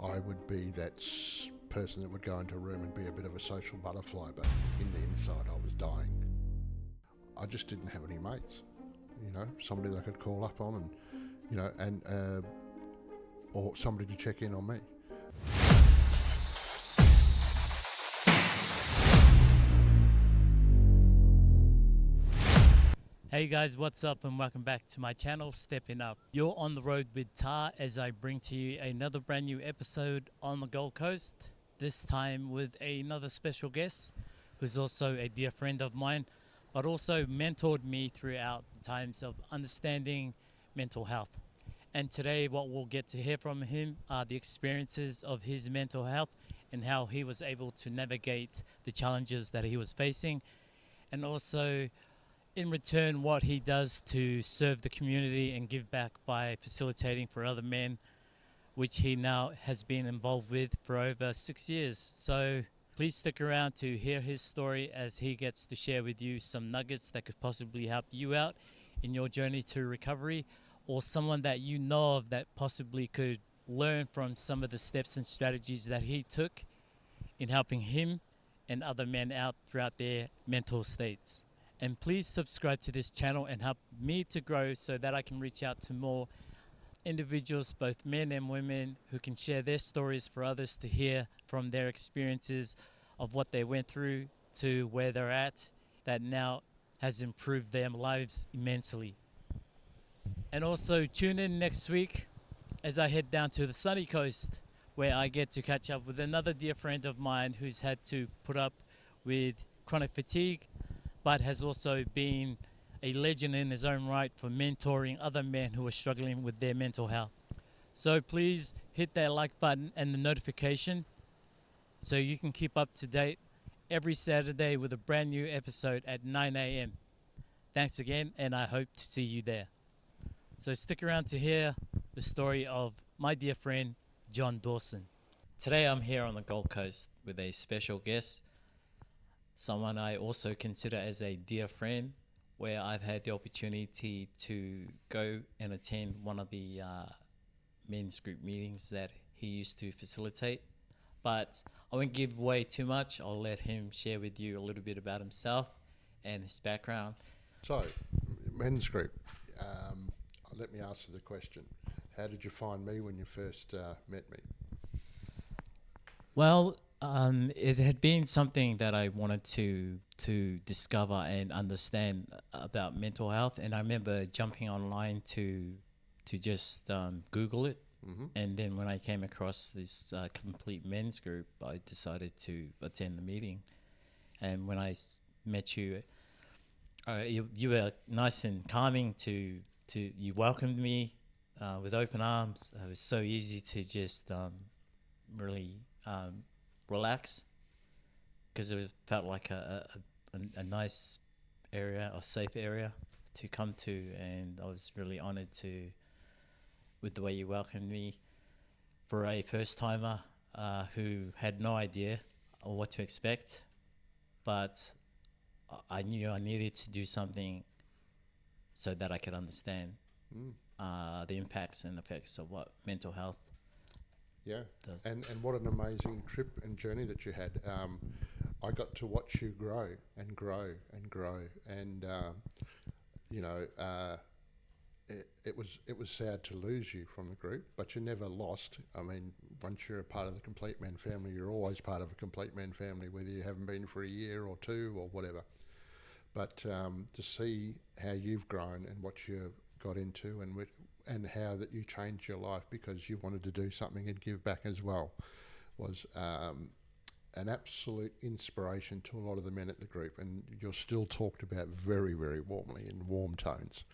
I would be that person that would go into a room and be a bit of a social butterfly, but in the inside I was dying. I just didn't have any mates, somebody that I could call up on or somebody to check in on me. Hey guys, what's up and welcome back to my channel, Stepping Up. You're on the road with Tar as I bring to you another brand new episode on the Gold Coast. This time with another special guest who's also a dear friend of mine, but also mentored me throughout the times of understanding mental health. And today what we'll get to hear from him are the experiences of his mental health and how he was able to navigate the challenges that he was facing, and also in return what he does to serve the community and give back by facilitating for other men, which he now has been involved with for over 6 years. So please stick around to hear his story as he gets to share with you some nuggets that could possibly help you out in your journey to recovery, or someone that you know of that possibly could learn from some of the steps and strategies that he took in helping him and other men out throughout their mental states. And please subscribe to this channel and help me to grow so that I can reach out to more individuals, both men and women, who can share their stories for others to hear from their experiences of what they went through to where they're at, that now has improved their lives immensely. And also tune in next week as I head down to the sunny coast, where I get to catch up with another dear friend of mine who's had to put up with chronic fatigue, but has also been a legend in his own right for mentoring other men who are struggling with their mental health. So please hit that like button and the notification so you can keep up to date every Saturday with a brand new episode at 9 a.m. Thanks again, and I hope to see you there. So stick around to hear the story of my dear friend, John Dawson. Today I'm here on the Gold Coast with a special guest, someone I also consider as a dear friend, where I've had the opportunity to go and attend one of the men's group meetings that he used to facilitate. But I won't give away too much. I'll let him share with you a little bit about himself and his background. So, men's group, let me answer the question. How did you find me when you first met me? Well, it had been something that I wanted to discover and understand about mental health, and I remember jumping online to just Google it. Mm-hmm. And then when I came across this complete men's group, I decided to attend the meeting. And when I met you, you were nice and calming. You welcomed me with open arms. It was so easy to just really relax, because it felt like a nice area, or safe area to come to, and I was really honoured with the way you welcomed me for a first timer who had no idea or what to expect, but I knew I needed to do something so that I could understand the impacts and effects of what mental health does. And what an amazing trip and journey that you had. I got to watch you grow and grow and grow, and it was sad to lose you from the group, but you never lost. I mean, once you're a part of the Complete Men family, you're always part of a Complete Men family, whether you haven't been for a year or two or whatever. But to see how you've grown and what you got into, and how that you changed your life because you wanted to do something and give back as well, was an absolute inspiration to a lot of the men at the group, and you're still talked about very, very warmly in warm tones.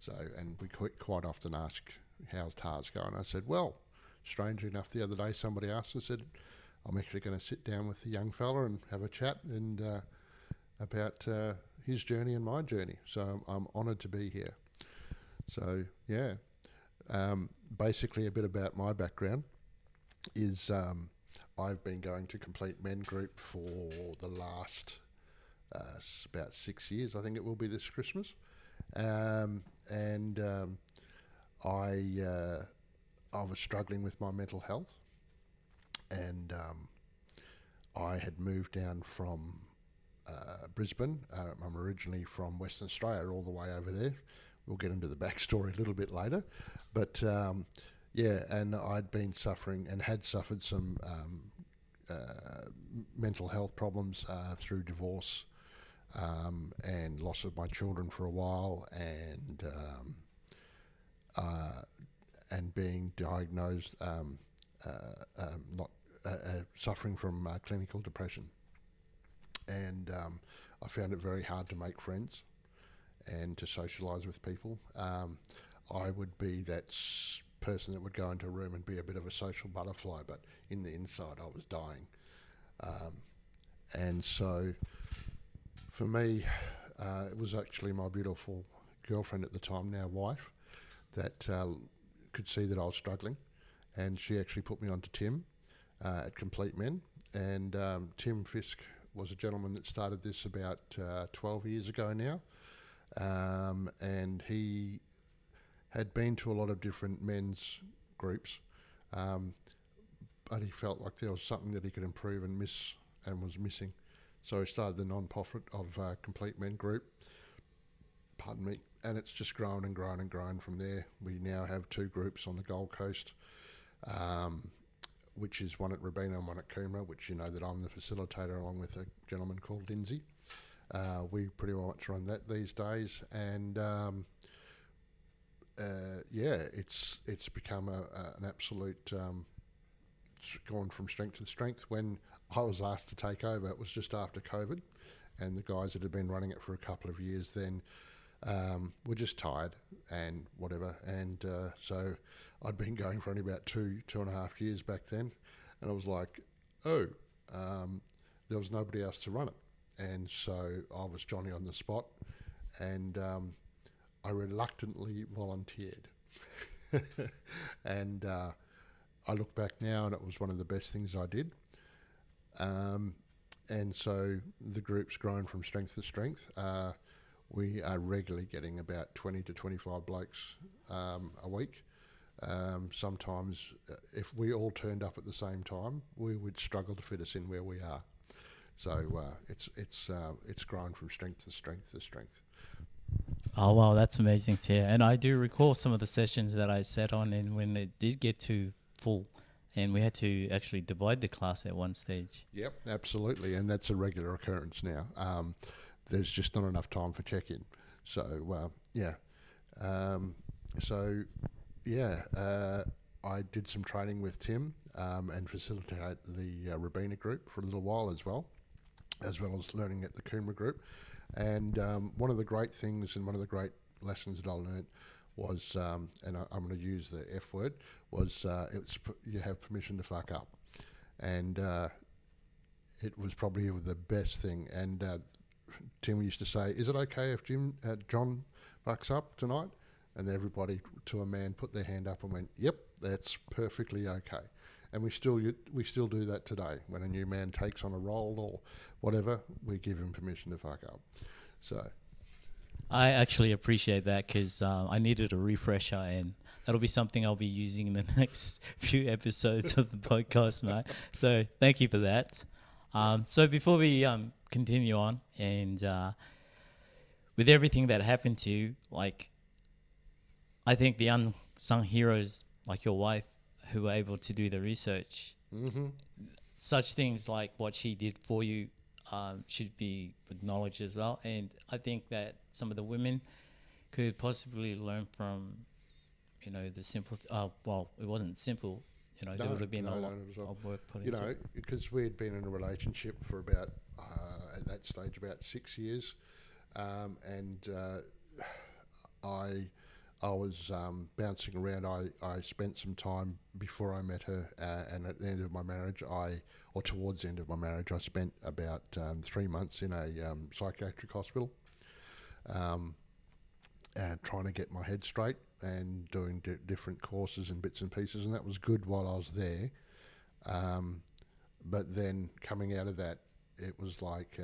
So, and we quite often ask, how's Tar's going? I said, well, strangely enough, the other day somebody asked, I said, I'm actually going to sit down with the young fella and have a chat and about his journey and my journey. So I'm honoured to be here. So, yeah. Basically a bit about my background is I've been going to Complete Men Group for the last about 6 years. I think it will be this Christmas. I was struggling with my mental health, and I had moved down from Brisbane. I'm originally from Western Australia, all the way over there. We'll get into the backstory a little bit later, but yeah, and I'd been suffering and had suffered some mental health problems through divorce and loss of my children for a while, and being diagnosed not suffering from clinical depression, and I found it very hard to make friends and to socialise with people. I would be that person that would go into a room and be a bit of a social butterfly, but in the inside I was dying. And so for me, it was actually my beautiful girlfriend at the time, now wife, that could see that I was struggling, and she actually put me onto Tim at Complete Men. And Tim Fisk was a gentleman that started this about 12 years ago now, and he had been to a lot of different men's groups, but he felt like there was something that he could improve and was missing. So he started the non-profit of Complete Men Group, pardon me, and it's just grown and grown and grown from there. We now have 2 groups on the Gold Coast, which is one at Robina and one at Coomera, which you know that I'm the facilitator along with a gentleman called Lindsay. We pretty much run that these days, and yeah, it's become an absolute gone from strength to strength. When I was asked to take over, it was just after COVID, and the guys that had been running it for a couple of years then were just tired and whatever, and so I'd been going for only about two and a half years back then, and I was like, there was nobody else to run it, and so I was Johnny on the spot, and I reluctantly volunteered. And I look back now and it was one of the best things I did. And so the group's grown from strength to strength. We are regularly getting about 20 to 25 blokes a week. Sometimes if we all turned up at the same time, we would struggle to fit us in where we are. So it's grown from strength to strength to strength. Oh wow, that's amazing to hear. And I do recall some of the sessions that I sat on, and when it did get too full, and we had to actually divide the class at one stage. Yep, absolutely, and that's a regular occurrence now. There's just not enough time for check-in. So yeah, I did some training with Tim and facilitate the Robina group for a little while as well as learning at the Coomera group. And one of the great things and one of the great lessons that I learned was, and I'm going to use the F word, was you have permission to fuck up. And it was probably the best thing. And Tim used to say, is it okay if John fucks up tonight? And everybody, to a man, put their hand up and went, yep, that's perfectly okay. And we still do that today. When a new man takes on a role or whatever, we give him permission to fuck up. So I actually appreciate that, because I needed a refresher, and that'll be something I'll be using in the next few episodes of the podcast, mate. So thank you for that. So before we continue on, and with everything that happened to you, like, I think the unsung heroes like your wife, who were able to do the research, such things like what she did for you should be acknowledged as well. And I think that some of the women could possibly learn from, the simple, well, it wasn't simple, there would have been a lot of work put into it. Because we had been in a relationship for about, at that stage, about 6 years. And I was bouncing around. I spent some time before I met her, and at the end of my marriage, towards the end of my marriage, I spent about 3 months in a psychiatric hospital, trying to get my head straight and doing different courses and bits and pieces, and that was good while I was there. But then coming out of that, it was like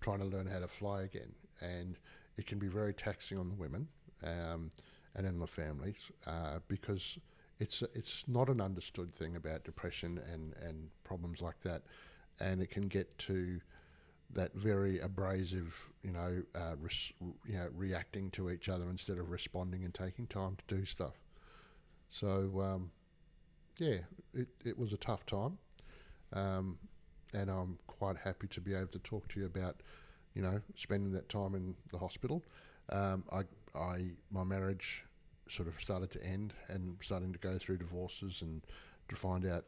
trying to learn how to fly again, and it can be very taxing on the women. And in the families, because it's not an understood thing about depression and problems like that, and it can get to that very abrasive, reacting to each other instead of responding and taking time to do stuff. So it was a tough time, and I'm quite happy to be able to talk to you about, spending that time in the hospital. My marriage sort of started to end and starting to go through divorces and to find out,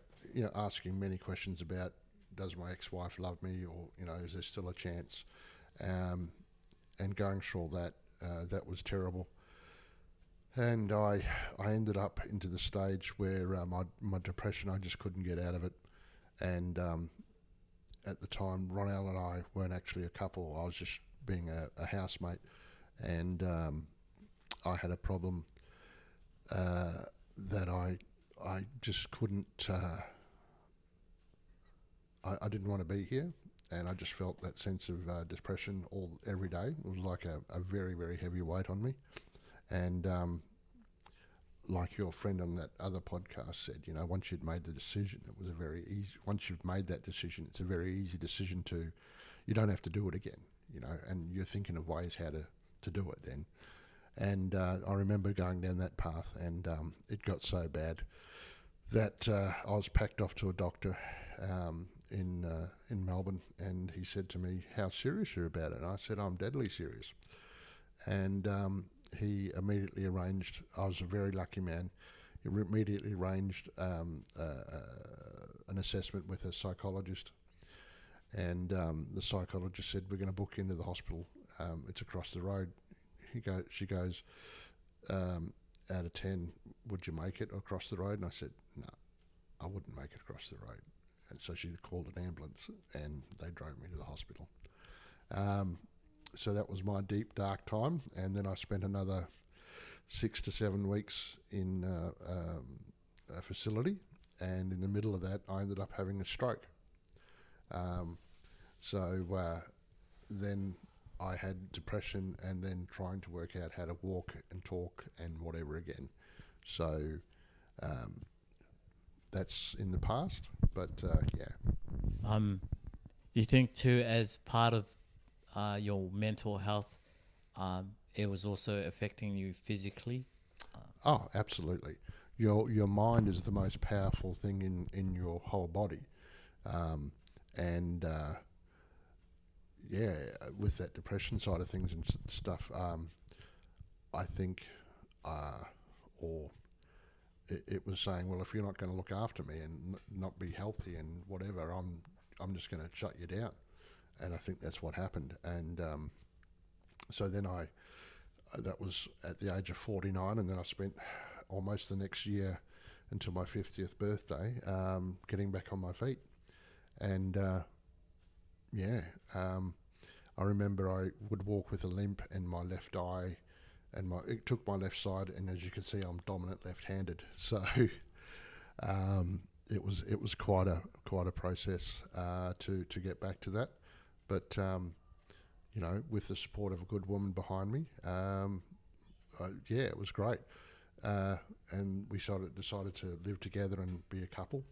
asking many questions about, does my ex-wife love me, or is there still a chance? And going through all that, that was terrible. And I ended up into the stage where my depression, I just couldn't get out of it. And at the time, Ronelle and I weren't actually a couple. I was just being a housemate, and I had a problem that I just couldn't. I didn't want to be here, and I just felt that sense of depression every day. It was like a very, very heavy weight on me. And like your friend on that other podcast said, once you'd made the decision, it was a very easy. Once you've made that decision, it's a very easy decision to. You don't have to do it again, and you're thinking of ways how to do it then. And I remember going down that path, and it got so bad that I was packed off to a doctor in Melbourne, and he said to me, "How serious you're about it?" And I said, "I'm deadly serious." And he immediately arranged. I was a very lucky man. He immediately arranged an assessment with a psychologist, and the psychologist said, "We're going to book you into the hospital. It's across the road." She goes, out of 10, would you make it across the road? And I said, no, I wouldn't make it across the road. And so she called an ambulance, and they drove me to the hospital. So that was my deep, dark time. And then I spent another 6 to 7 weeks in a facility. And in the middle of that, I ended up having a stroke. Then I had depression, and then trying to work out how to walk and talk and whatever again. So that's in the past, but yeah. Do you think too, as part of your mental health, it was also affecting you physically? Oh, absolutely. Your mind is the most powerful thing in your whole body, and with that depression side of things and stuff, I think, or it was saying, well, if you're not going to look after me and not be healthy and whatever, I'm just going to shut you down. And I think that's what happened. And so then that was at the age of 49, and then I spent almost the next year until my 50th birthday getting back on my feet. And I remember I would walk with a limp in my left eye, and it took my left side, and as you can see, I'm dominant left-handed. So it was quite a process to get back to that. But with the support of a good woman behind me, it was great. And we decided to live together and be a couple,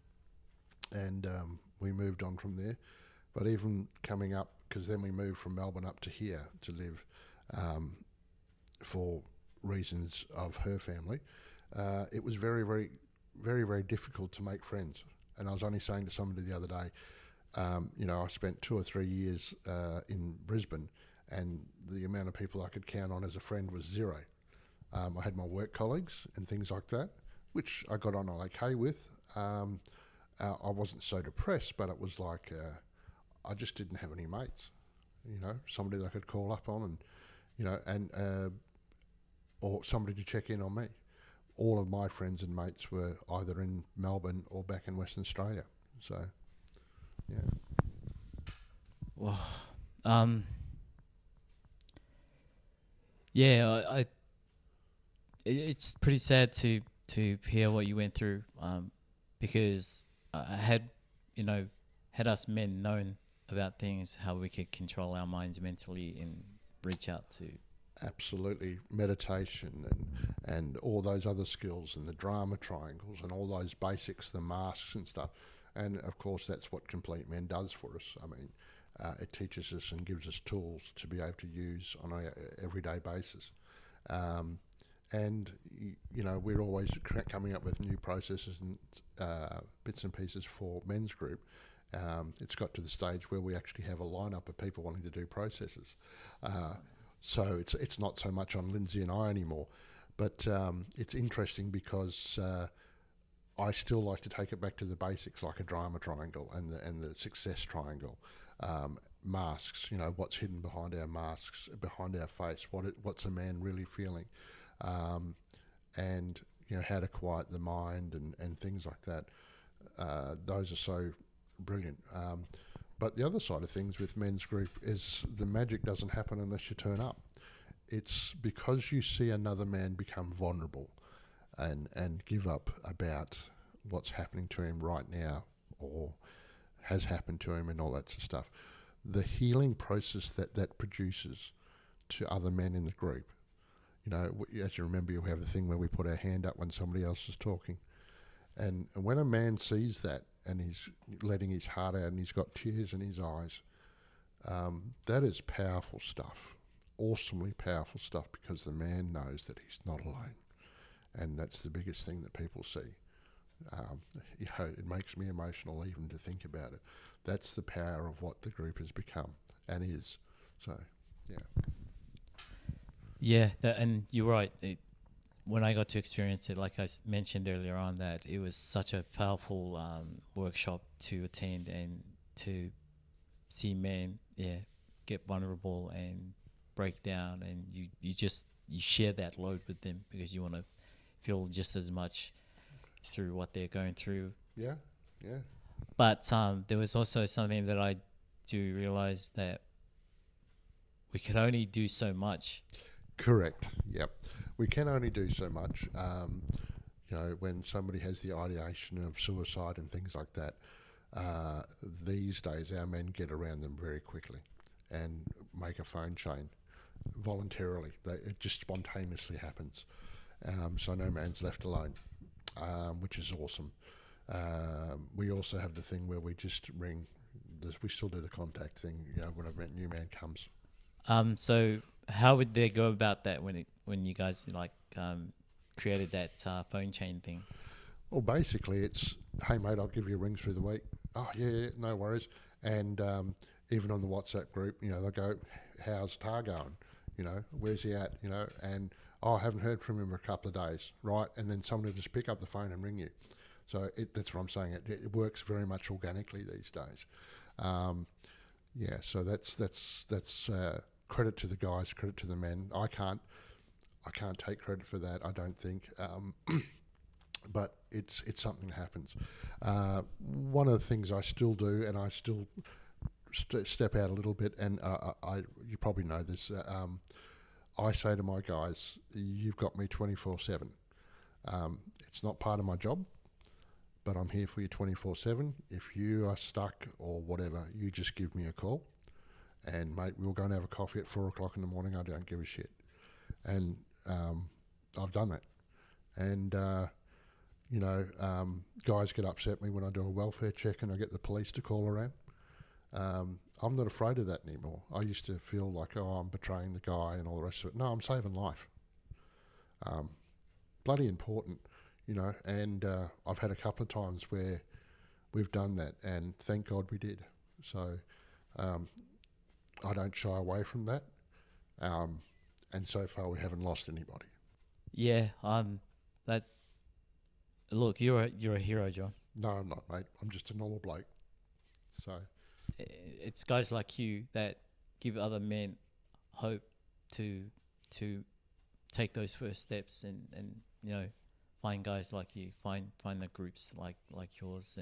and we moved on from there. But even coming up, because then we moved from Melbourne up to here to live for reasons of her family, it was very, very, very, very difficult to make friends. And I was only saying to somebody the other day, I spent 2 or 3 years in Brisbane, and the amount of people I could count on as a friend was zero. I had my work colleagues and things like that, which I got on okay with. I wasn't so depressed, but it was like I just didn't have any mates, somebody that I could call up on, and or somebody to check in on me. All of my friends and mates were either in Melbourne or back in Western Australia. So, yeah. Well, it's pretty sad to hear what you went through, because had us men known about things, how we could control our minds mentally and reach out to Absolutely, meditation and all those other skills and the drama triangles and all those basics, the masks and stuff. And of course, that's what Complete Men does for us. I mean, it teaches us and gives us tools to be able to use on a everyday basis. Um, and we're always coming up with new processes and bits and pieces for men's group. It's got to the stage where we actually have a lineup of people wanting to do processes. So it's not so much on Lindsay and I anymore, but it's interesting because I still like to take it back to the basics, like a drama triangle and the success triangle. Masks, what's hidden behind our masks, behind our face, what's a man really feeling, and how to quiet the mind and things like that. Those are so brilliant. But the other side of things with men's group is the magic doesn't happen unless you turn up. It's because you see another man become vulnerable and give up about what's happening to him right now or has happened to him and all that sort of stuff. The healing process that produces to other men in the group. As you remember, you have the thing where we put our hand up when somebody else is talking. And when a man sees that and he's letting his heart out and he's got tears in his eyes, that is powerful stuff, awesomely powerful stuff, because the man knows that he's not alone. And that's the biggest thing that people see. It makes me emotional even to think about it. That's the power of what the group has become and is. So, yeah. Yeah, and you're right. When I got to experience it, like I mentioned earlier on, that it was such a powerful workshop to attend and to see men, get vulnerable and break down, and you share that load with them because you want to feel just as much through what they're going through. Yeah. But there was also something that I do realize, that we could only do so much. Correct. Yep. We can only do so much. When somebody has the ideation of suicide and things like that, these days our men get around them very quickly and make a phone chain voluntarily. It just spontaneously happens. So no man's left alone, which is awesome. We also have the thing where we just ring. We still do the contact thing. When a new man comes. So how would they go about that when you guys created that phone chain thing? Well, basically, it's, hey mate, I'll give you a ring through the week. Oh yeah, no worries. And even on the WhatsApp group, they'll go, how's Tar going? Where's he at? And I haven't heard from him for a couple of days, right? And then someone will just pick up the phone and ring you. So that's what I'm saying. It works very much organically these days. So that's credit to the guys, credit to the men. I can't take credit for that, I don't think. But it's something that happens. One of the things I still do, and I still step out a little bit, and you probably know this. I say to my guys, "You've got me 24/7. It's not part of my job, but I'm here for you 24/7. If you are stuck or whatever, you just give me a call, and mate, we'll go and have a coffee at 4:00 in the morning. I don't give a shit." And I've done that. And guys get upset at me when I do a welfare check and I get the police to call around. I'm not afraid of that anymore. I used to feel like, I'm betraying the guy and all the rest of it. No, I'm saving life. Bloody important, and I've had a couple of times where we've done that, and thank God we did. So I don't shy away from that, and so far we haven't lost anybody. Yeah, look, you're a hero, John. No, I'm not, mate. I'm just a normal bloke. So it's guys like you that give other men hope to take those first steps and find guys like you, find the groups like yours,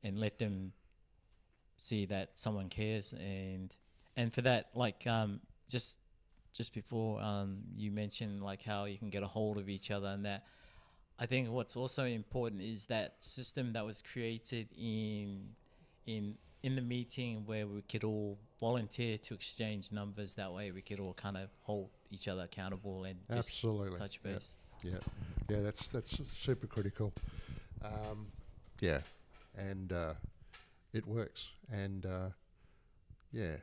and let them see that someone cares, and for that, just before you mentioned how you can get a hold of each other, and that I think what's also important is that system that was created in in the meeting where we could all volunteer to exchange numbers. That way we could all kind of hold each other accountable and just Absolutely. touch Yep. base. Yeah. That's super critical. Yeah, and it works. And yeah,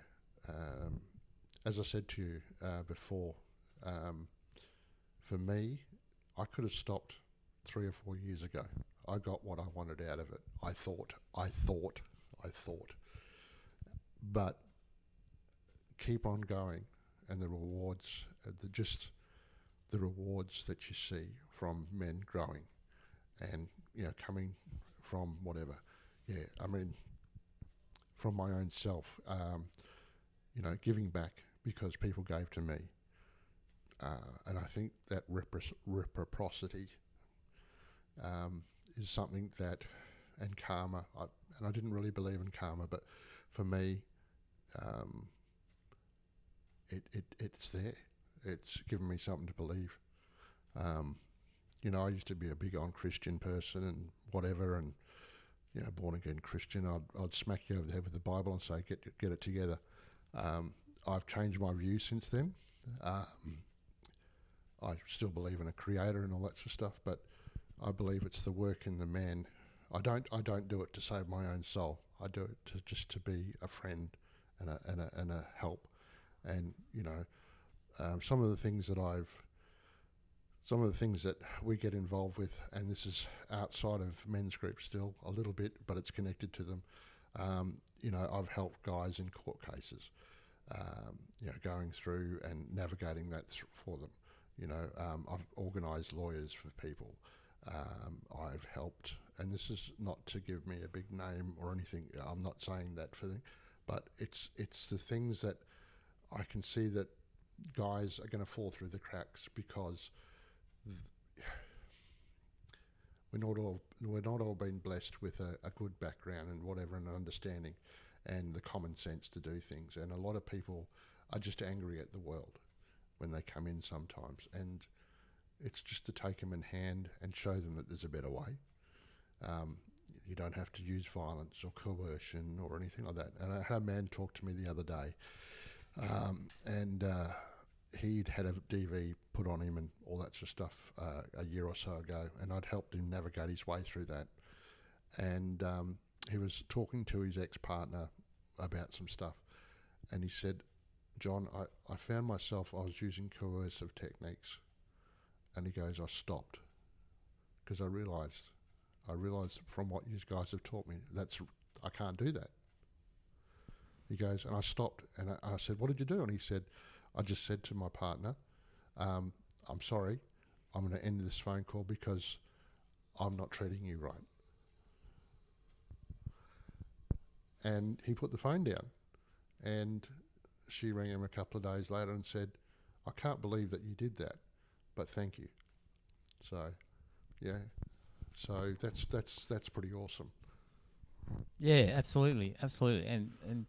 as I said to you before, for me, I could have stopped 3 or 4 years ago. I got what I wanted out of it. I thought. But keep on going, and the rewards, the rewards that you see from men growing, and coming from whatever. Yeah, I mean, from my own self, giving back because people gave to me, and I think that reciprocity is something that, and karma. And I didn't really believe in karma, but for me, it's there. It's given me something to believe. I used to be a big on Christian person and whatever, and born again Christian. I'd smack you over the head with the Bible and say, get it together. I've changed my view since then. I still believe in a creator and all that sort of stuff, but I believe it's the work in the man. I don't do it to save my own soul. I do it just to be a friend and a help. And some of the things that we get involved with, and this is outside of men's groups still a little bit, but it's connected to them. I've helped guys in court cases, going through and navigating that for them. I've organised lawyers for people. I've helped, and this is not to give me a big name or anything. I'm not saying that for them, but it's the things that I can see that guys are going to fall through the cracks because we're not all been blessed with a good background and whatever, and understanding and the common sense to do things. And a lot of people are just angry at the world when they come in sometimes, and it's just to take them in hand and show them that there's a better way. You don't have to use violence or coercion or anything like that. And I had a man talk to me the other day, and he'd had a DV put on him and all that sort of stuff a year or so ago, and I'd helped him navigate his way through that. And he was talking to his ex-partner about some stuff, and he said, John, I found myself, I was using coercive techniques. And he goes, I stopped because I realised from what you guys have taught me, I can't do that. He goes, and I stopped, and I said, what did you do? And he said, I just said to my partner, I'm sorry, I'm going to end this phone call because I'm not treating you right. And he put the phone down, and she rang him a couple of days later and said, I can't believe that you did that, but thank you. So, yeah. So that's pretty awesome. Yeah, absolutely, and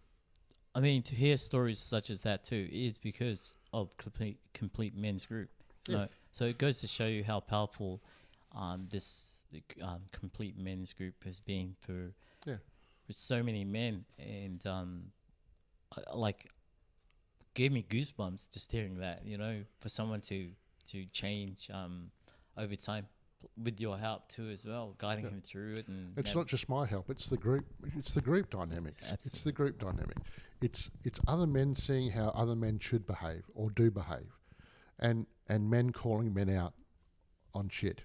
I mean, to hear stories such as that too is because of complete men's group. Yeah. So it goes to show you how powerful this complete men's group has been for so many men, and gave me goosebumps just hearing that. For someone to change over time with your help too as well, guiding him through it. And it's not just my help, it's the group dynamics. Absolutely. It's the group dynamic. It's other men seeing how other men should behave or do behave, and men calling men out on shit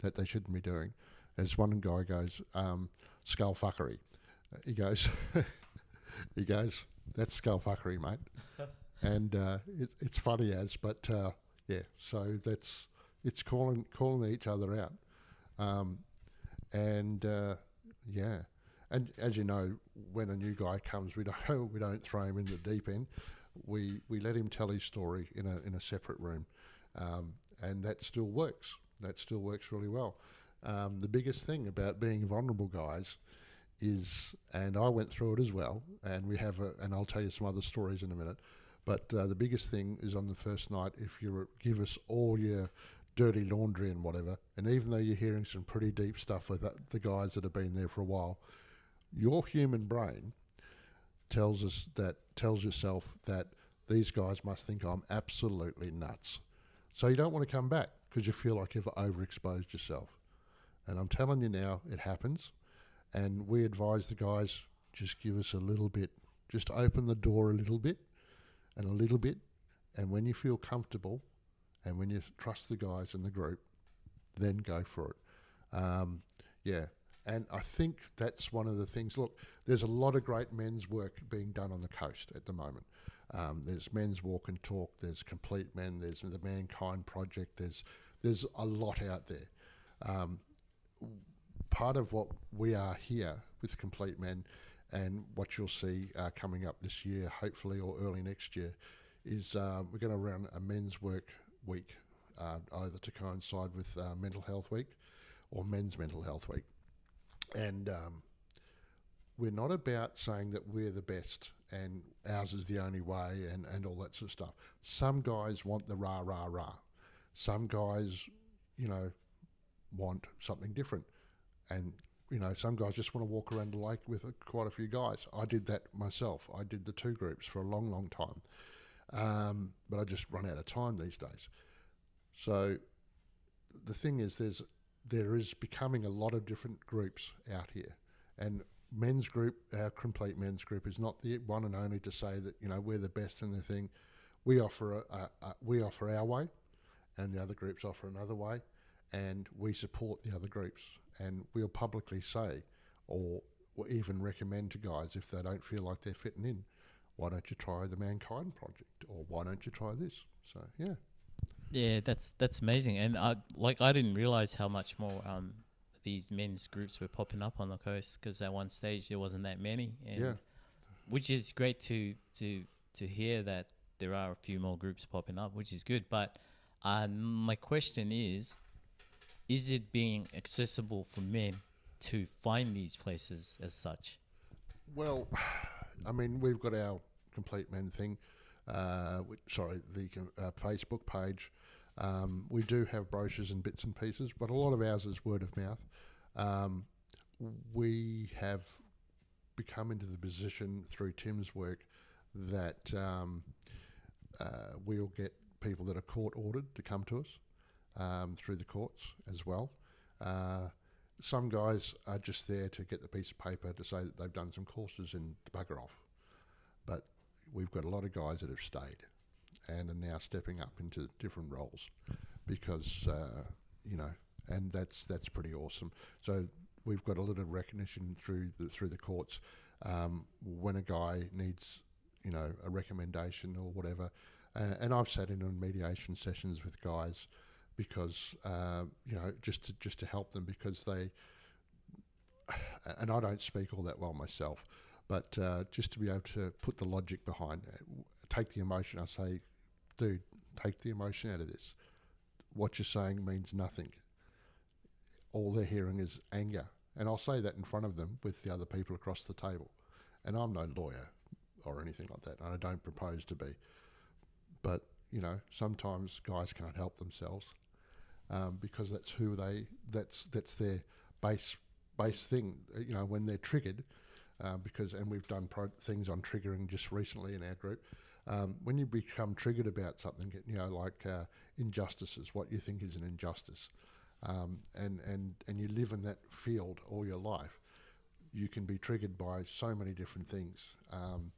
that they shouldn't be doing. As one guy goes, skull fuckery. He goes, that's skull fuckery, mate. And it's funny but so it's calling each other out. And as you know, when a new guy comes, we don't throw him in the deep end. We let him tell his story in a separate room, and that still works. That still works really well. The biggest thing about being vulnerable, guys, is, and I went through it as well, and we have and I'll tell you some other stories in a minute. But the biggest thing is on the first night, if you give us all your dirty laundry and whatever, and even though you're hearing some pretty deep stuff with the guys that have been there for a while, Your human brain tells yourself that these guys must think I'm absolutely nuts. So you don't want to come back because you feel like you've overexposed yourself. And I'm telling you now, it happens. And we advise the guys, just give us a little bit, just open the door a little bit and a little bit. And when you feel comfortable and when you trust the guys in the group, then go for it. Yeah. And I think that's one of the things. Look, there's a lot of great men's work being done on the coast at the moment. There's Men's Walk and Talk. There's Complete Men. There's the Mankind Project. There's a lot out there. Part of what we are here with Complete Men, and what you'll see coming up this year, hopefully, or early next year, is we're going to run a Men's Work Week, either to coincide with Mental Health Week or Men's Mental Health Week. And we're not about saying that we're the best and ours is the only way and all that sort of stuff. Some guys want the rah, rah, rah. Some guys, want something different. And, some guys just want to walk around the lake with quite a few guys. I did that myself. I did the 2 groups for a long, long time. But I just run out of time these days. So the thing is, there is becoming a lot of different groups out here. And men's group, our Complete Men's Group, is not the one and only to say that, we're the best in the thing. We offer we offer our way, and the other groups offer another way, and we support the other groups. And we'll publicly say, or even recommend to guys if they don't feel like they're fitting in, why don't you try the Mankind Project, or why don't you try this? So, yeah. Yeah, that's amazing. And I didn't realize how much more these men's groups were popping up on the coast, because at one stage there wasn't that many. And Yeah. Which is great to hear that there are a few more groups popping up, which is good. But my question is it being accessible for men to find these places as such? Well, I mean, we've got our Complete Men thing, the Facebook page. We do have brochures and bits and pieces, but a lot of ours is word of mouth. We have become into the position through Tim's work that we'll get people that are court ordered to come to us through the courts as well. Some guys are just there to get the piece of paper to say that they've done some courses and bugger off. But we've got a lot of guys that have stayed and are now stepping up into different roles because, and that's pretty awesome. So we've got a little recognition through the courts when a guy needs, a recommendation or whatever. And I've sat in on mediation sessions with guys because, just to help them, because they, and I don't speak all that well myself, but just to be able to put the logic behind it, take the emotion. I say, dude, take the emotion out of this. What you're saying means nothing. All they're hearing is anger. And I'll say that in front of them with the other people across the table. And I'm no lawyer or anything like that, and I don't propose to be. But, sometimes guys can't help themselves because that's that's their base thing, when they're triggered. And we've done things on triggering just recently in our group. When you become triggered about something, like injustices, what you think is an injustice, and you live in that field all your life, you can be triggered by so many different things, and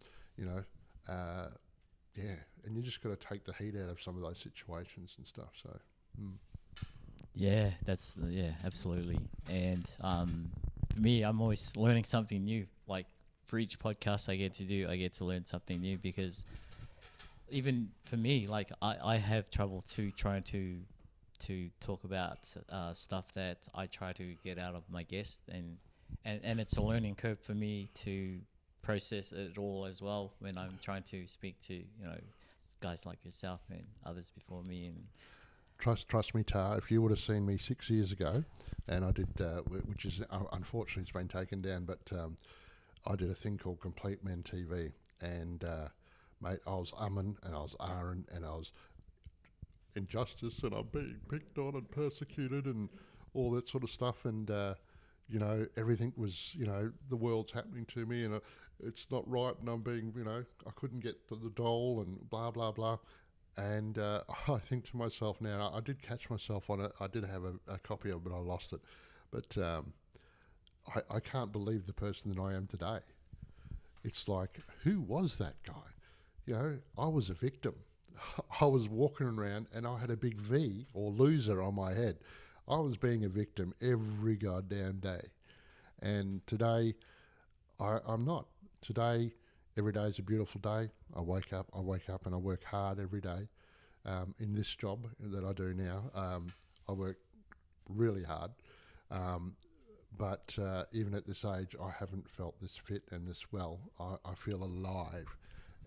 you just got to take the heat out of some of those situations and stuff. So. Yeah, absolutely. And for me, I'm always learning something new. Like for each podcast I get to learn something new, because even for me, like I have trouble too trying to talk about stuff that I try to get out of my guest, and it's a learning curve for me to process it all as well when I'm trying to speak to guys like yourself and others before me. And Trust me, Tar, if you would have seen me 6 years ago, and I did, which is unfortunately it's been taken down, but I did a thing called Complete Men TV, and mate, I was umming and I was ahhing and I was injustice and I'm being picked on and persecuted and all that sort of stuff, and everything was, the world's happening to me, and it's not right, and I'm being, I couldn't get to the dole and blah, blah, blah. And I think to myself now, I did catch myself on it. I did have a copy of it, but I lost it. But I can't believe the person that I am today. It's like, who was that guy? I was a victim. I was walking around and I had a big V or loser on my head. I was being a victim every goddamn day. And today, I'm not. Today, every day is a beautiful day. I wake up and I work hard every day. In this job that I do now, I work really hard. But even at this age, I haven't felt this fit and this well. I feel alive,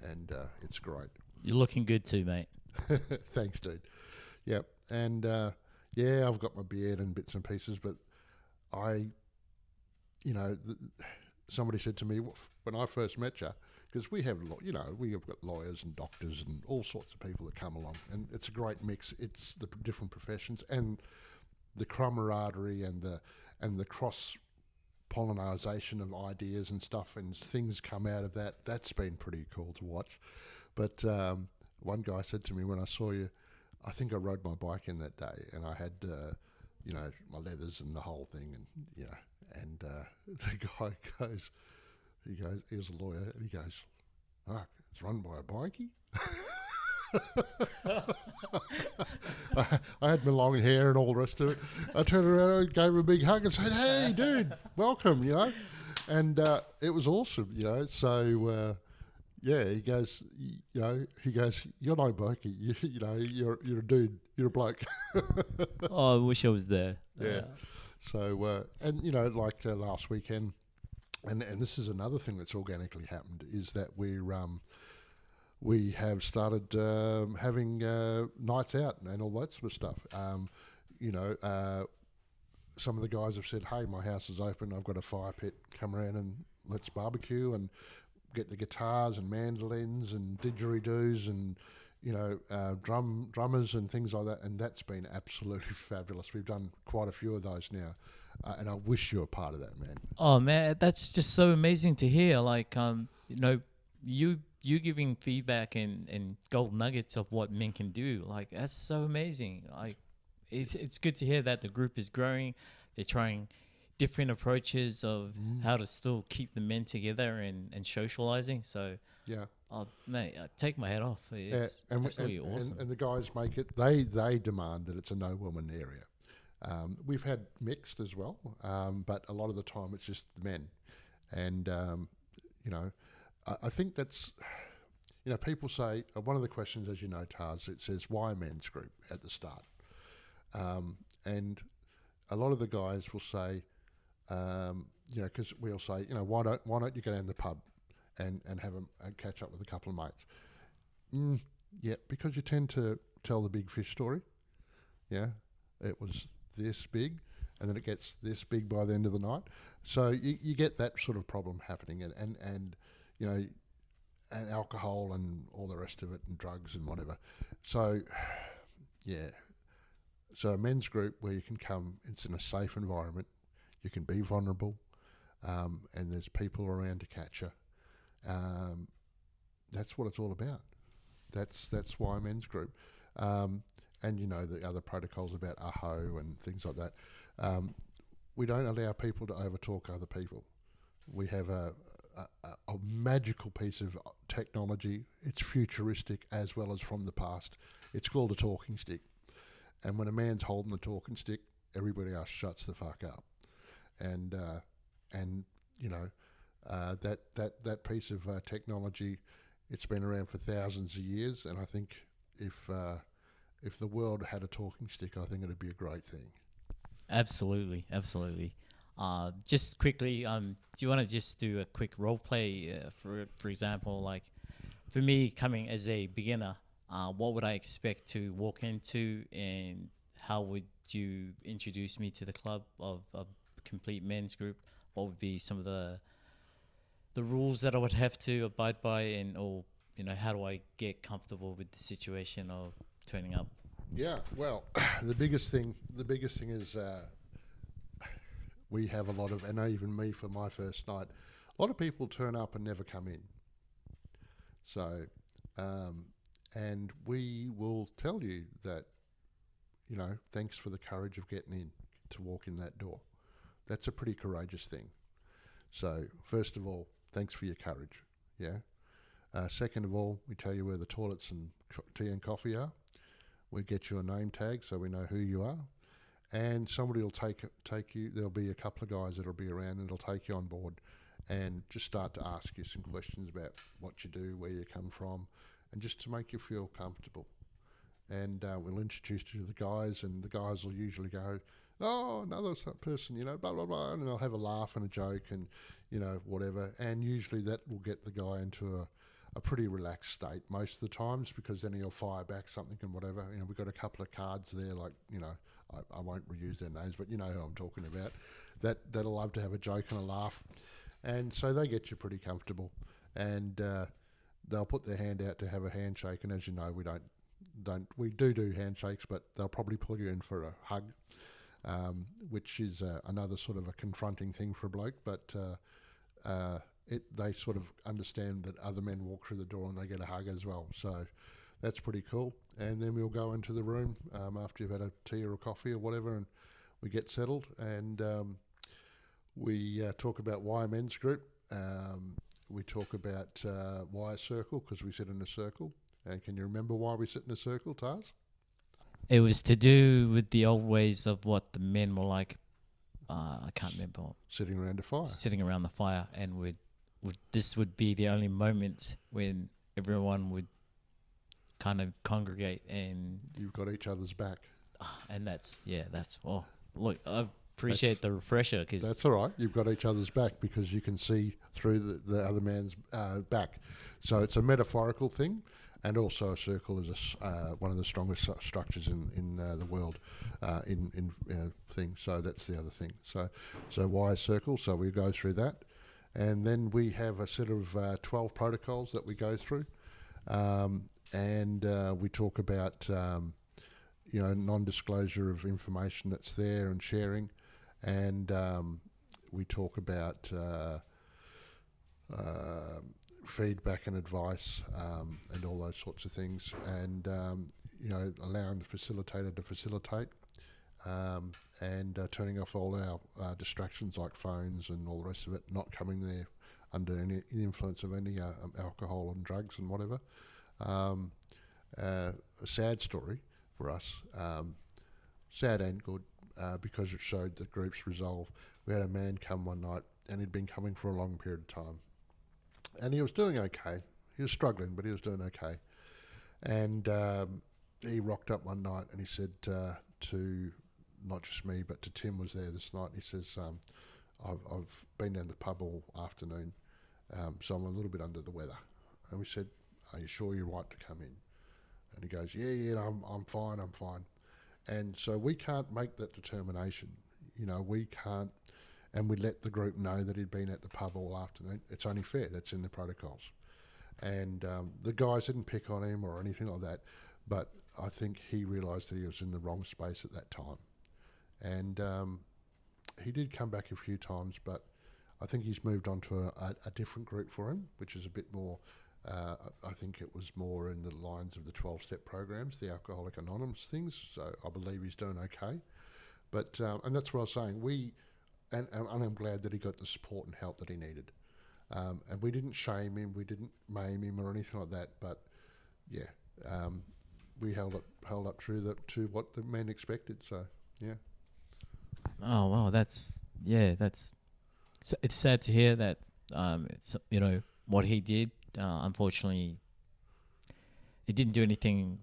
and it's great. You're looking good too, mate. Thanks, dude. Yep. And I've got my beard and bits and pieces, but somebody said to me when I first met you, because we have got lawyers and doctors and all sorts of people that come along, and it's a great mix. It's the different professions and the camaraderie and the cross pollination of ideas and stuff, and things come out of that. That's been pretty cool to watch. But one guy said to me when I saw you, I think I rode my bike in that day, and I had my leathers and the whole thing, and the guy goes, he was a lawyer, and he goes, "Fuck, it's run by a bikie." I had my long hair and all the rest of it. I turned around and gave him a big hug and said, "Hey, dude, welcome," and it was awesome, So he goes, "You're no bikie, you're a dude, you're a bloke." Oh, I wish I was there. Yeah. So like last weekend, and this is another thing that's organically happened, is that we have started having nights out and all that sort of stuff. Some of the guys have said, "Hey, my house is open. I've got a fire pit. Come around and let's barbecue and get the guitars and mandolins and didgeridoos and drummers and things like that." And that's been absolutely fabulous. We've done quite a few of those now, and I wish you were part of that, man. Oh man, that's just so amazing to hear. Like you giving feedback and gold nuggets of what men can do. Like that's so amazing. Like it's good to hear that the group is growing. They're trying different approaches of how to still keep the men together and socializing. So yeah, mate, I take my hat off. It's absolutely awesome. And the guys make it. They demand that it's a no woman area. We've had mixed as well, but a lot of the time it's just the men, and I think that's, people say, one of the questions, as you know, Tars, it says, why men's group at the start? And a lot of the guys will say, because we'll say, why don't you go down the pub and have a catch up with a couple of mates? Yeah, because you tend to tell the big fish story. Yeah, it was this big, and then it gets this big by the end of the night. So you get that sort of problem happening, and and alcohol and all the rest of it, and drugs and whatever. So, yeah. So a men's group where you can come, it's in a safe environment, you can be vulnerable, and there's people around to catch you. That's what it's all about. That's why men's group. And the other protocols about AHO and things like that. We don't allow people to overtalk other people. We have a magical piece of technology. It's futuristic as well as from the past. It's called a talking stick. And when a man's holding the talking stick, everybody else shuts the fuck up. And that piece of technology, it's been around for thousands of years. And I think if the world had a talking stick, I think it'd be a great thing. Absolutely. Just quickly, do you want to just do a quick role play? For example, like for me coming as a beginner, what would I expect to walk into, and how would you introduce me to the club of a complete men's group? What would be some of the rules that I would have to abide by, and how do I get comfortable with the situation of turning up? Yeah, well, the biggest thing is we have a lot of, and even me for my first night, a lot of people turn up and never come in. So, and we will tell you that, thanks for the courage of getting in to walk in that door. That's a pretty courageous thing. So, first of all, thanks for your courage. Yeah. Second of all, we tell you where the toilets and tea and coffee are. We get you a name tag so we know who you are. And somebody will take you. There'll be a couple of guys that'll be around and they'll take you on board and just start to ask you some questions about what you do, where you come from, and just to make you feel comfortable. And we'll introduce you to the guys, and the guys will usually go, "Oh, another person, blah, blah, blah," and they'll have a laugh and a joke and, whatever. And usually that will get the guy into a pretty relaxed state most of the times, because then he'll fire back something and whatever. We've got a couple of cards there, like, I won't reuse their names, but you know who I'm talking about, that'll love to have a joke and a laugh. And so they get you pretty comfortable, and they'll put their hand out to have a handshake. And as you know, we do handshakes, but they'll probably pull you in for a hug, which is another sort of a confronting thing for a bloke. But they sort of understand that other men walk through the door and they get a hug as well. So that's pretty cool. And then we'll go into the room after you've had a tea or a coffee or whatever, and we get settled, and we talk about why a men's group. We talk about why a circle, because we sit in a circle. And can you remember why we sit in a circle, Taz? It was to do with the old ways of what the men were like. I can't remember. Sitting around a fire. Sitting around the fire, and this would be the only moment when everyone would kind of congregate, and you've got each other's back. And that's look, I appreciate the refresher, because that's all right. You've got each other's back because you can see through the other man's back. So it's a metaphorical thing, and also a circle is one of the strongest structures in the world in things. So that's the other thing. So why a circle? So we go through that, and then we have a set of 12 protocols that we go through, and we talk about non-disclosure of information that's there and sharing. And we talk about feedback and advice and all those sorts of things, and allowing the facilitator to facilitate, and turning off all our distractions like phones and all the rest of it, not coming there under any influence of any alcohol and drugs and whatever. A sad story for us, sad and good, because it showed the group's resolve. We had a man come one night, and he'd been coming for a long period of time, and he was doing okay. He was struggling, but he was doing okay. And he rocked up one night, and he said to not just me, but to Tim was there this night. He says, I've been down the pub all afternoon, so I'm a little bit under the weather. And we said, "Are you sure you're right to come in?" And he goes, yeah, I'm fine. And so we can't make that determination. We can't, and we let the group know that he'd been at the pub all afternoon. It's only fair. That's in the protocols. And the guys didn't pick on him or anything like that, but I think he realised that he was in the wrong space at that time. And he did come back a few times, but I think he's moved on to a different group for him, which is a bit more, I think it was more in the lines of the 12-step programs, the Alcoholic Anonymous things. So I believe he's doing okay. But and that's what I was saying. And I'm glad that he got the support and help that he needed. And we didn't shame him, we didn't maim him or anything like that. But yeah, we held up true to what the men expected. So yeah. Oh wow, it's sad to hear that. It's what he did. Unfortunately, he didn't do anything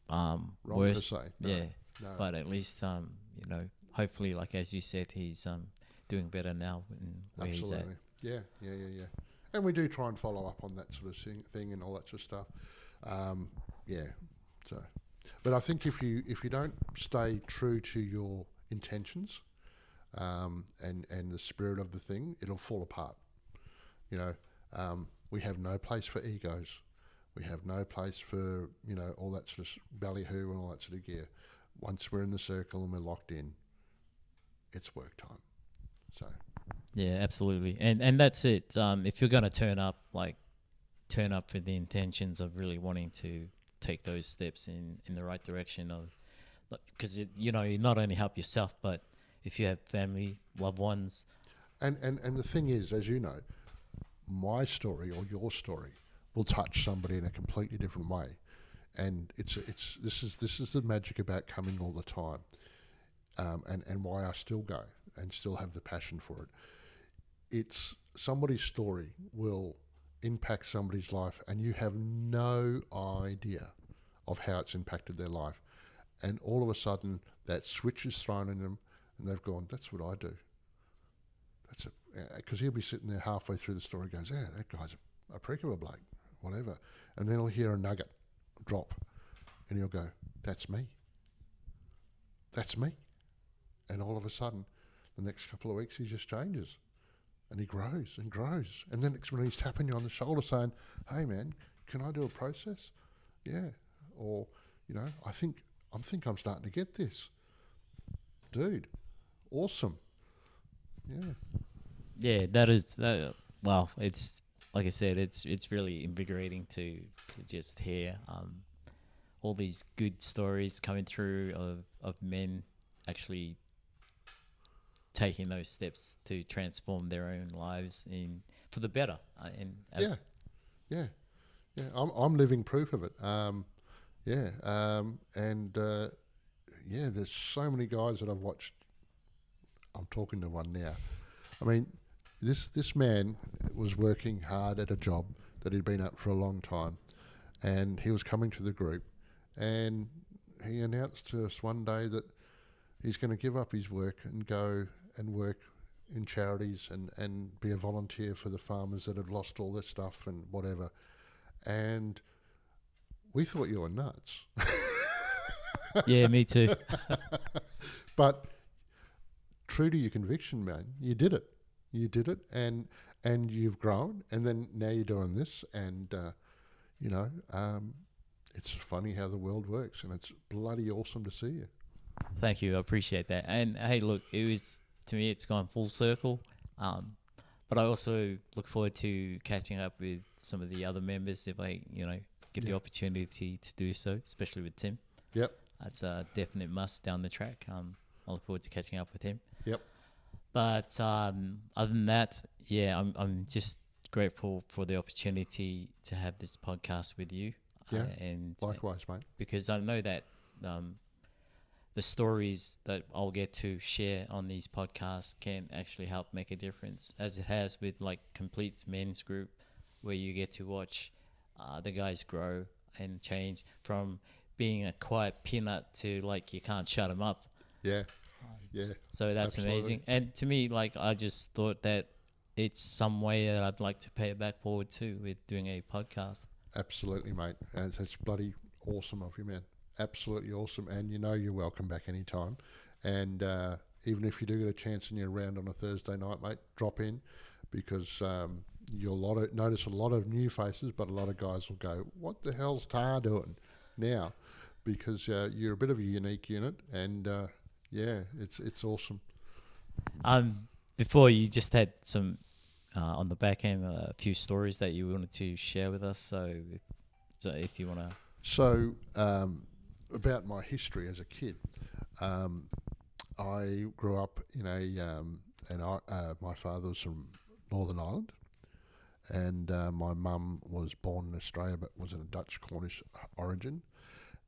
Wrong worse. to say. No. But No. at least hopefully, like as you said, he's doing better now where Absolutely. he's at. Yeah. And we do try and follow up on that sort of thing and all that sort of stuff. Yeah. So, but I think if you don't stay true to your intentions, and the spirit of the thing, it'll fall apart. We have no place for egos. We have no place for all that sort of ballyhoo and all that sort of gear. Once we're in the circle and we're locked in, it's work time. So Yeah, absolutely. And that's it. If you're going to turn up with the intentions of really wanting to take those steps in the right direction of, because you not only help yourself, but if you have family, loved ones. and the thing is, as you know, my story or your story will touch somebody in a completely different way, and this is the magic about coming all the time, and why I still go and still have the passion for it. It's somebody's story will impact somebody's life, and you have no idea of how it's impacted their life, and all of a sudden that switch is thrown in them, and they've gone, "That's what I do." That's it, because he'll be sitting there halfway through the story, goes, "Yeah, that guy's a prick of a bloke, whatever," and then he'll hear a nugget drop, and he'll go, "That's me. That's me," and all of a sudden, the next couple of weeks he just changes, and he grows and grows, and then it's when he's tapping you on the shoulder saying, "Hey man, can I do a process?" Yeah, or I think I'm starting to get this, dude. Awesome. Yeah. Yeah, that is that. Well, it's like I said, it's really invigorating to just hear all these good stories coming through of men actually taking those steps to transform their own lives in for the better. And Yeah. as Yeah. Yeah. I'm living proof of it. Yeah. And yeah, there's so many guys that I've watched. I'm talking to one now. I mean, this man was working hard at a job that he'd been at for a long time, and he was coming to the group, and he announced to us one day that he's going to give up his work and go and work in charities and be a volunteer for the farmers that have lost all their stuff and whatever. And we thought you were nuts. yeah, me too. But true to your conviction, man, you did it. You did it, and you've grown, and then now you're doing this, and you know, it's funny how the world works, and it's bloody awesome to see you. Thank you, I appreciate that. And hey, look, it was to me, it's gone full circle. But I also look forward to catching up with some of the other members if I, get the Yeah. opportunity to do so, especially with Tim. Yep. That's a definite must down the track. I look forward to catching up with him. Yep. But other than that, yeah, I'm just grateful for the opportunity to have this podcast with you. Yeah. And Likewise, mate. because I know that the stories that I'll get to share on these podcasts can actually help make a difference, as it has with like Complete Men's Group, where you get to watch the guys grow and change from being a quiet peanut to like you can't shut them up. Yeah. Yeah. So that's Absolutely. amazing. And to me, like I just thought that it's some way that I'd like to pay it back forward too with doing a podcast. Absolutely, mate. And it's bloody awesome of you, man. Absolutely awesome. And you know you're welcome back anytime. And even if you do get a chance and you're around on a Thursday night, mate, drop in, because you'll notice a lot of new faces, but a lot of guys will go, "What the hell's Tar doing now?" Because you're a bit of a unique unit, and yeah, it's awesome. Before you just had some on the back end a few stories that you wanted to share with us. So if you want to, So about my history as a kid, I grew up in my father was from Northern Ireland, and my mum was born in Australia but was in a Dutch Cornish origin,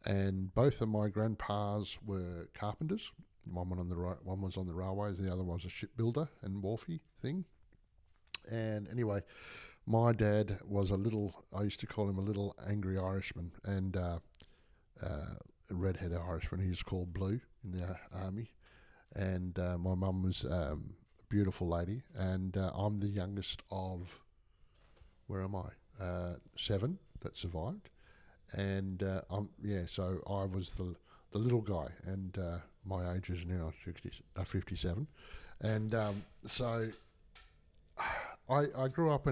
and both of my grandpas were carpenters. One was on the railways, and the other one was a shipbuilder and wharfie thing. And anyway, my dad was I used to call him a little angry Irishman, and a redhead Irishman. He was called Blue in the army. And my mum was a beautiful lady, and I'm the youngest of, where am I? 7 that survived. And so I was the little guy, and my age is now 57. And so I grew up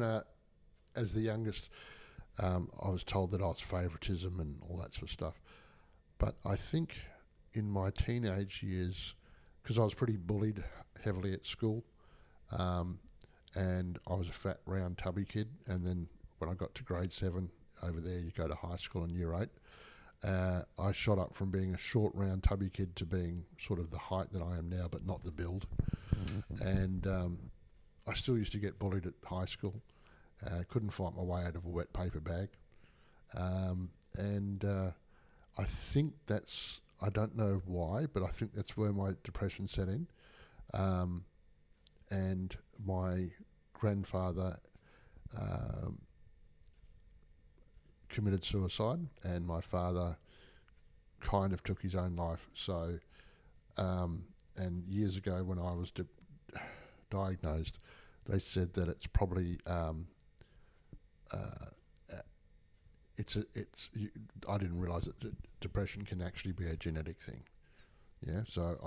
as the youngest. I was told that I was favouritism and all that sort of stuff. But I think in my teenage years, because I was pretty bullied heavily at school, and I was a fat, round, tubby kid. And then when I got to grade 7, over there you go to high school in year 8, I shot up from being a short, round, tubby kid to being sort of the height that I am now, but not the build. And I still used to get bullied at high school. Couldn't fight my way out of a wet paper bag. And I think that's, I don't know why, but I think that's where my depression set in. And my grandfather committed suicide, and my father kind of took his own life. So, and years ago when I was diagnosed, they said that it's probably I didn't realise that depression can actually be a genetic thing. Yeah, so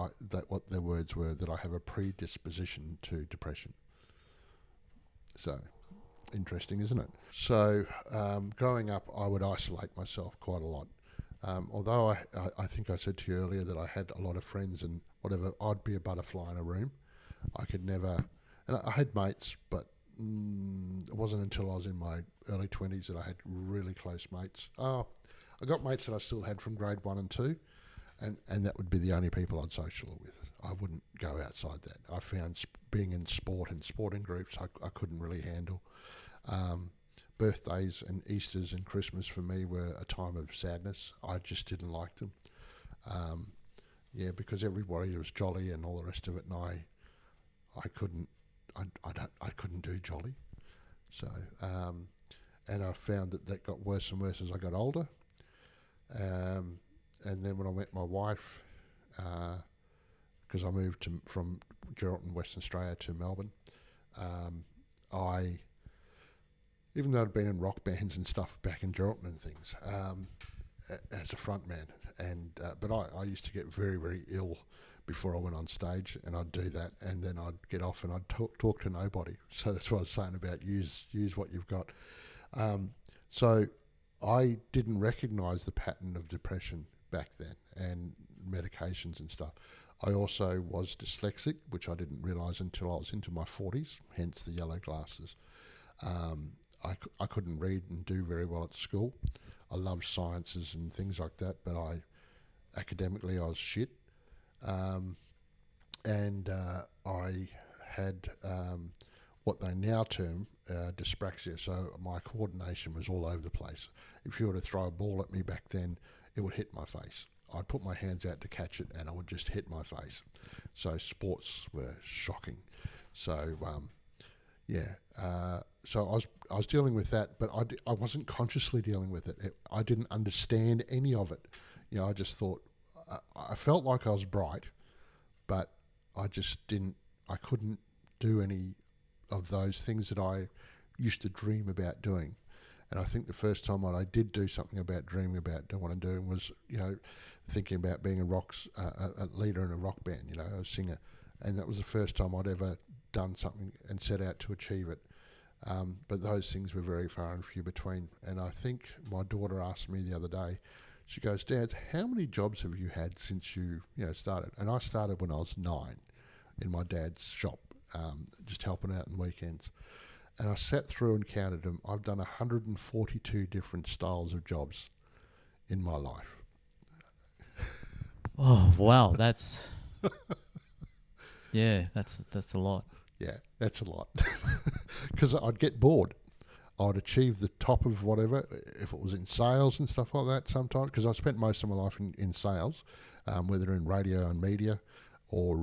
what their words were, that I have a predisposition to depression. So, interesting, isn't it? So, growing up, I would isolate myself quite a lot. Although I think I said to you earlier that I had a lot of friends and whatever, I'd be a butterfly in a room. I could never, and I had mates, but it wasn't until I was in my early 20s that I had really close mates. Oh, I got mates that I still had from grade 1 and 2, and that would be the only people I'd social with. I wouldn't go outside that. I found being in sport and sporting groups I couldn't really handle. Birthdays and Easters and Christmas for me were a time of sadness. I just didn't like them. Because everybody was jolly and all the rest of it, and I couldn't do jolly. So, and I found that got worse and worse as I got older. And then when I met my wife, because I moved from Geraldton, Western Australia to Melbourne, even though I'd been in rock bands and stuff back in Geraldton and things, as a front man, but I used to get very, very ill before I went on stage, and I'd do that, and then I'd get off and I'd talk to nobody. So that's what I was saying about use what you've got. So I didn't recognise the pattern of depression back then and medications and stuff. I also was dyslexic, which I didn't realise until I was into my 40s, hence the yellow glasses. I couldn't read and do very well at school. I loved sciences and things like that, but academically I was shit. And I had what they now term dyspraxia, so my coordination was all over the place. If you were to throw a ball at me back then, it would hit my face. I'd put my hands out to catch it and I would just hit my face. So sports were shocking. So so I was dealing with that, but I wasn't consciously dealing with it. I didn't understand any of it. I just thought, I felt like I was bright, but I couldn't do any of those things that I used to dream about doing. And I think the first time I did do something about dreaming about what I'm doing was, thinking about being a leader in a rock band, a singer. And that was the first time I'd ever done something and set out to achieve it. But those things were very far and few between. And I think my daughter asked me the other day, she goes, "Dad, how many jobs have you had since you started?" And I started when I was 9 in my dad's shop, just helping out on weekends. And I sat through and counted them. I've done 142 different styles of jobs in my life. Oh, wow. That's a lot. Yeah, that's a lot. Because I'd get bored. I'd achieve the top of whatever, if it was in sales and stuff like that sometimes, because I spent most of my life in sales, whether in radio and media or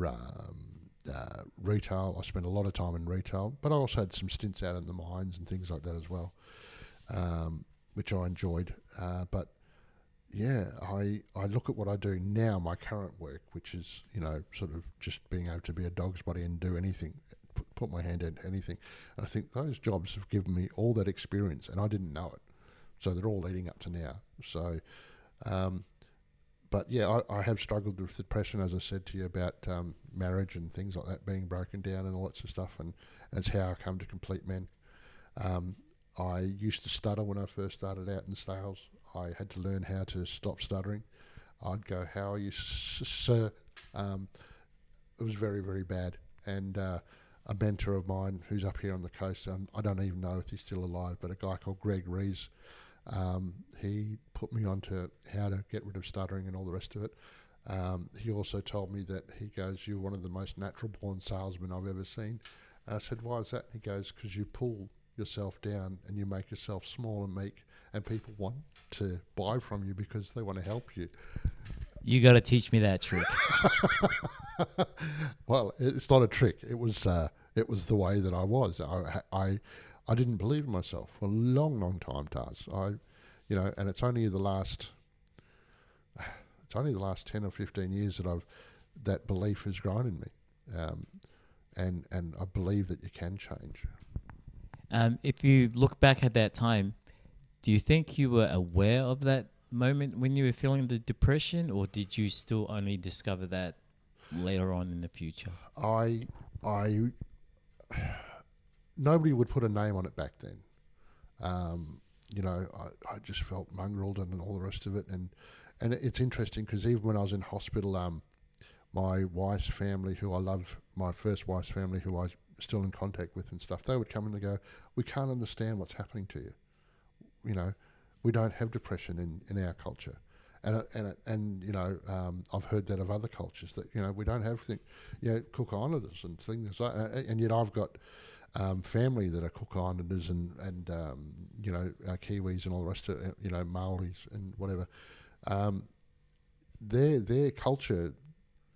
retail. I spent a lot of time in retail, but I also had some stints out in the mines and things like that as well, which I enjoyed. But yeah, I look at what I do now, my current work, which is, sort of just being able to be a dog's body and do anything, put my hand into anything. And I think those jobs have given me all that experience, and I didn't know it. So they're all leading up to now. So, but yeah, I have struggled with depression, as I said to you, about marriage and things like that being broken down and all that sort of stuff. And it's how I come to Complete Men. I used to stutter when I first started out in sales. I had to learn how to stop stuttering. I'd go, "How are you, sir?" It was very, very bad. And a mentor of mine who's up here on the coast. I don't even know if he's still alive, but a guy called Greg Rees. He put me onto how to get rid of stuttering and all the rest of it. He also told me that he goes, "You're one of the most natural-born salesmen I've ever seen." And I said, "Why is that?" He goes, "Because you pull yourself down and you make yourself small and people want to buy from you because they want to help you." You got to teach me that trick. Well, it's not a trick. It was the way that I was. I didn't believe in myself for a long, long time, Taz. And it's only the last 10 or 15 years that belief has grown in me, and I believe that you can change. If you look back at that time, do you think you were aware of that moment when you were feeling the depression, or did you still only discover that later on in the future? I Nobody would put a name on it back then. I just felt mongreled and all the rest of it, and it's interesting because even when I was in hospital, my wife's family, who I love, my first wife's family, who I'm still in contact with and stuff, they would come and they go, "We can't understand what's happening to you. We don't have depression in our culture." I've heard that of other cultures that we don't have Cook Islanders and things like that, and yet I've got family that are Cook Islanders and Kiwis and all the rest of it, Maoris and whatever. Their culture,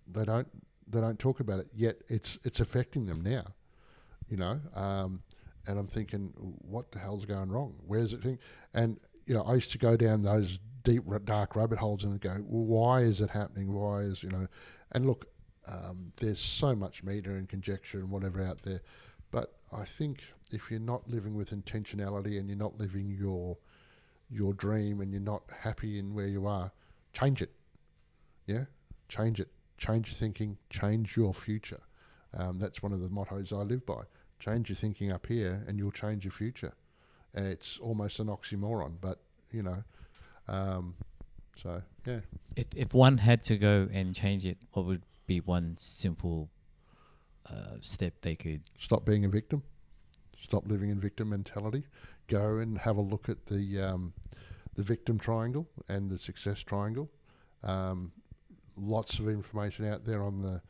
they don't talk about it, yet it's affecting them now, and I'm thinking, what the hell's going wrong? Where's it? And I used to go down those deep dark rabbit holes and go, well, why is it happening? Why is and look, there's so much media and conjecture and whatever out there, but I think if you're not living with intentionality and you're not living your dream and you're not happy in where you are, change it. Yeah, change it. Change your thinking. Change your future. That's one of the mottos I live by. Change your thinking up here, and you'll change your future. And it's almost an oxymoron, but so yeah. If one had to go and change it, what would be one simple step they could? Stop being a victim. Stop living in victim mentality. Go and have a look at the victim triangle and the success triangle. Lots of information out there on the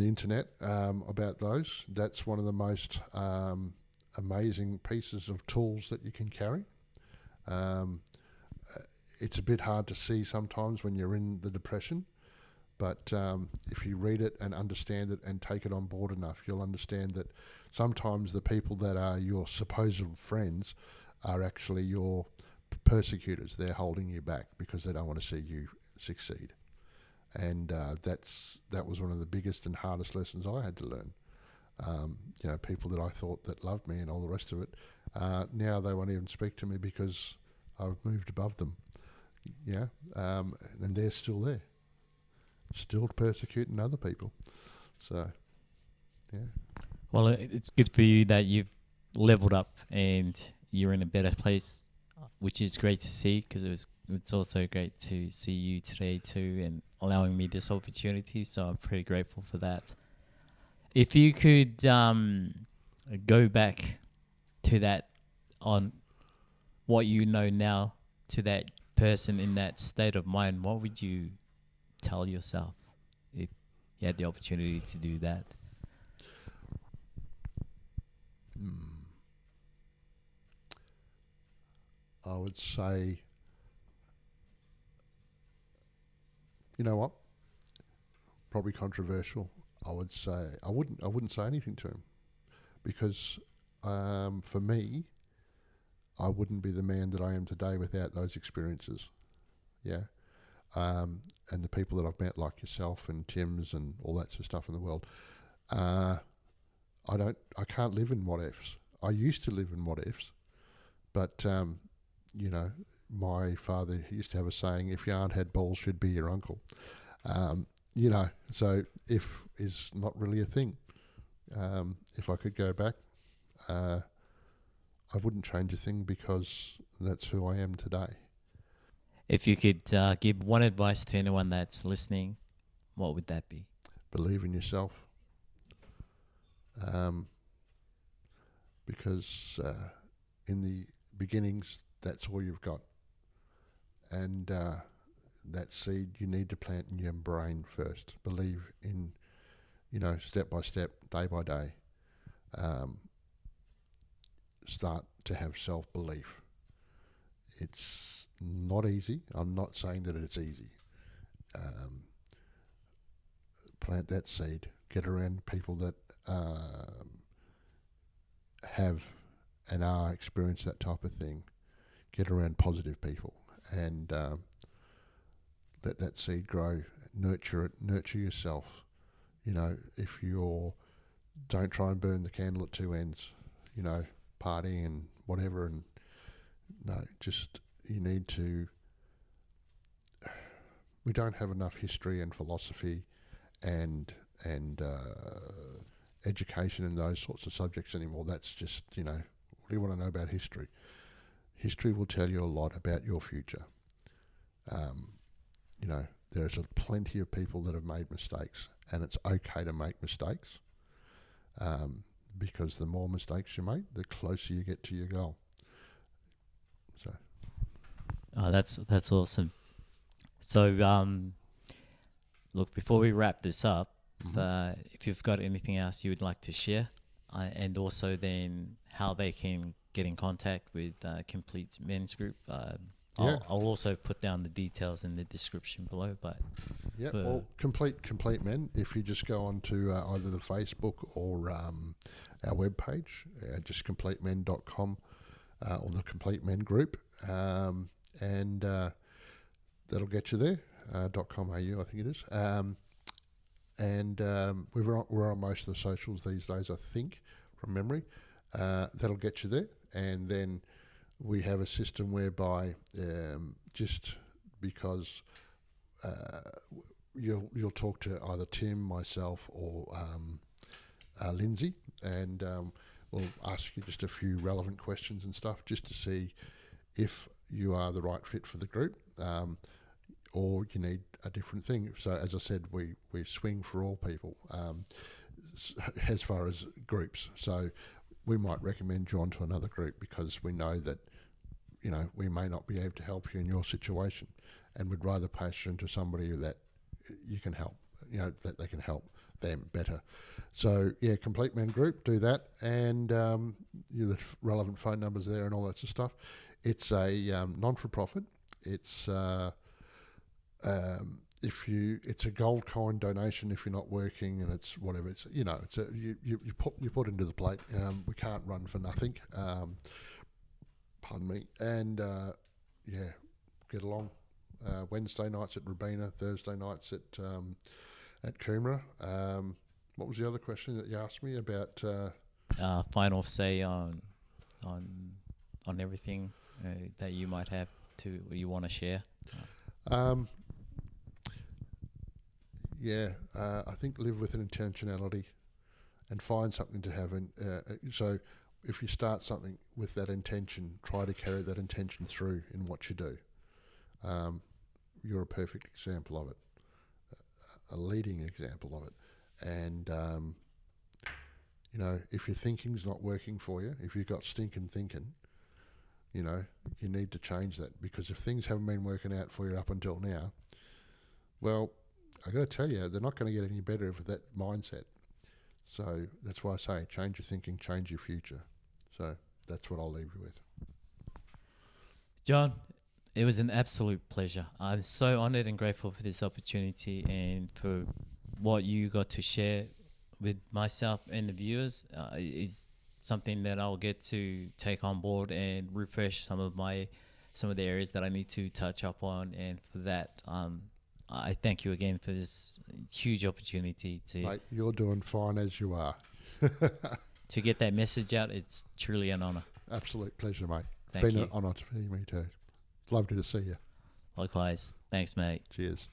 internet about those. That's one of the most amazing pieces of tools that you can carry. It's a bit hard to see sometimes when you're in the depression, but if you read it and understand it and take it on board enough, you'll understand that sometimes the people that are your supposed friends are actually your persecutors. They're holding you back because they don't want to see you succeed. And that was one of the biggest and hardest lessons I had to learn. People that I thought that loved me and all the rest of it, now they won't even speak to me because I've moved above them. And they're still there, still persecuting other people. So, yeah. Well, it's good for you that you've leveled up and you're in a better place, which is great to see, because it's also great to see you today too and allowing me this opportunity. So I'm pretty grateful for that. If you could go back to that, on what you know now, to that person in that state of mind, what would you tell yourself if you had the opportunity to do that? I would say, you know what? Probably controversial. I would say I wouldn't say anything to him, because for me, I wouldn't be the man that I am today without those experiences. Yeah. And the people that I've met, like yourself and Tim's and all that sort of stuff in the world, I can't live in what ifs. I used to live in what ifs, but my father used to have a saying: "If your aunt had balls, she'd be your uncle." So if is not really a thing. If I could go back, I wouldn't change a thing, because that's who I am today. If you could give one advice to anyone that's listening, what would that be? Believe in yourself. because in the beginnings, that's all you've got. And that seed you need to plant in your brain first. Believe in, step by step, day by day. Start to have self-belief. It's not easy. I'm not saying that it's easy. Plant that seed. Get around people that have and are experience that type of thing. Get around positive people and let that seed grow. Nurture it. Nurture yourself. If don't try and burn the candle at two ends. Partying and whatever, and no, just you need to. We don't have enough history and philosophy and education in those sorts of subjects anymore. That's just, what do you want to know about history? History will tell you a lot about your future. There's plenty of people that have made mistakes, and it's okay to make mistakes. Because the more mistakes you make, the closer you get to your goal. So, that's awesome. So, look, before we wrap this up, if you've got anything else you would like to share, and also then how they can get in contact with Complete Men's Group, I'll also put down the details in the description below. But yeah, well, Complete Men. If you just go on to either the Facebook or our webpage, just completemen.com or the Complete Men Group, and that'll get you there. .com.au, I think it is. And we're on most of the socials these days, I think, from memory. That'll get you there, and then we have a system whereby just because you'll talk to either Tim, myself, or Lindsay, and we'll ask you just a few relevant questions and stuff just to see if you are the right fit for the group, or you need a different thing. So as I said, we swing for all people as far as groups. So we might recommend you on to another group because we know that we may not be able to help you in your situation, and we'd rather pass you into somebody that you can help, that they can help them better. So yeah, Complete Men Group, do that, and the relevant phone numbers there and all that sort of stuff. It's a non-for-profit. It's it's a gold coin donation if you're not working, and it's whatever. It's you put into the plate. We can't run for nothing. Pardon me. And get along. Wednesday nights at Robina, Thursday nights at Coomera. What was the other question that you asked me about? Final say on everything that you might have you want to share. I think live with an intentionality and find something to have. So if you start something with that intention, try to carry that intention through in what you do. You're a perfect example of it, a leading example of it. And, if your thinking's not working for you, if you've got stinking thinking, you need to change that, because if things haven't been working out for you up until now, well, I got to tell you, they're not going to get any better with that mindset. So that's why I say change your thinking, change your future. So that's what I'll leave you with. John, it was an absolute pleasure. I'm so honoured and grateful for this opportunity and for what you got to share with myself and the viewers. Is something that I'll get to take on board and refresh some of the areas that I need to touch up on. And for that, I thank you again for this huge opportunity to. Mate, you're doing fine as you are. To get that message out, it's truly an honour. Absolute pleasure, mate. Thank you. Been an honour to me too. Lovely to see you. Likewise. Thanks, mate. Cheers.